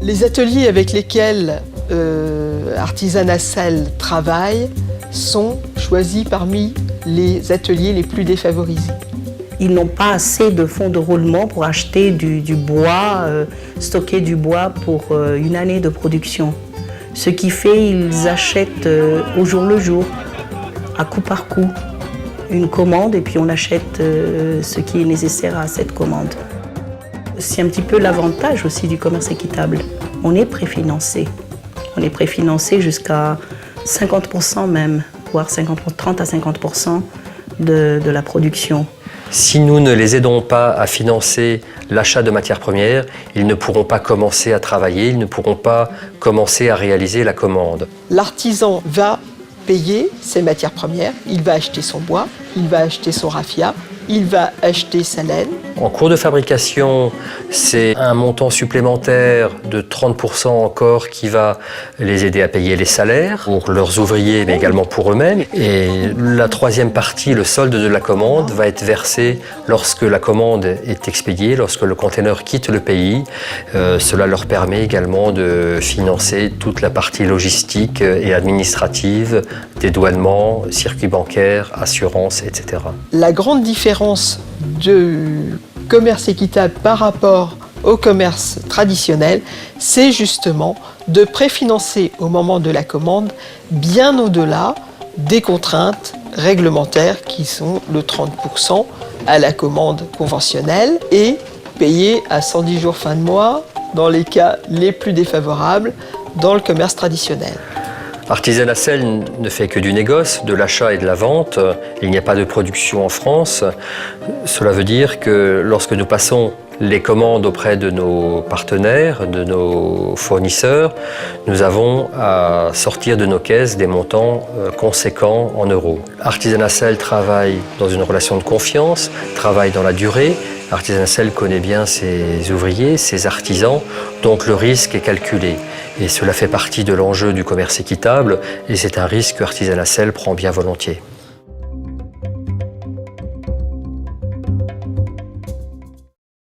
Les ateliers avec lesquels Artisanat Sel travaille sont choisis parmi les ateliers les plus défavorisés. Ils n'ont pas assez de fonds de roulement pour acheter du bois, stocker du bois pour une année de production. Ce qui fait ils achètent au jour le jour, à coup par coup, une commande et puis on achète ce qui est nécessaire à cette commande. C'est un petit peu l'avantage aussi du commerce équitable. On est préfinancé. On est préfinancé jusqu'à 50% même, voire 30 à 50% de la production. Si nous ne les aidons pas à financer l'achat de matières premières, ils ne pourront pas commencer à travailler, ils ne pourront pas commencer à réaliser la commande. L'artisan va payer ses matières premières, il va acheter son bois, il va acheter son raffia, il va acheter sa laine. En cours de fabrication, c'est un montant supplémentaire de 30% encore qui va les aider à payer les salaires pour leurs ouvriers, mais également pour eux-mêmes. Et la troisième partie, le solde de la commande, va être versé lorsque la commande est expédiée, lorsque le conteneur quitte le pays. Cela leur permet également de financer toute la partie logistique et administrative, dédouanement, circuit bancaire, assurance, etc. La grande différence du commerce équitable par rapport au commerce traditionnel, c'est justement de préfinancer au moment de la commande bien au-delà des contraintes réglementaires qui sont le 30% à la commande conventionnelle et payer à 110 jours fin de mois dans les cas les plus défavorables dans le commerce traditionnel. Artisanat Sel ne fait que du négoce, de l'achat et de la vente. Il n'y a pas de production en France. Cela veut dire que lorsque nous passons les commandes auprès de nos partenaires, de nos fournisseurs, nous avons à sortir de nos caisses des montants conséquents en euros. Artisanat Sel travaille dans une relation de confiance, travaille dans la durée. Artisanat Sel connaît bien ses ouvriers, ses artisans, donc le risque est calculé. Et cela fait partie de l'enjeu du commerce équitable et c'est un risque que Artisanat Sel prend bien volontiers.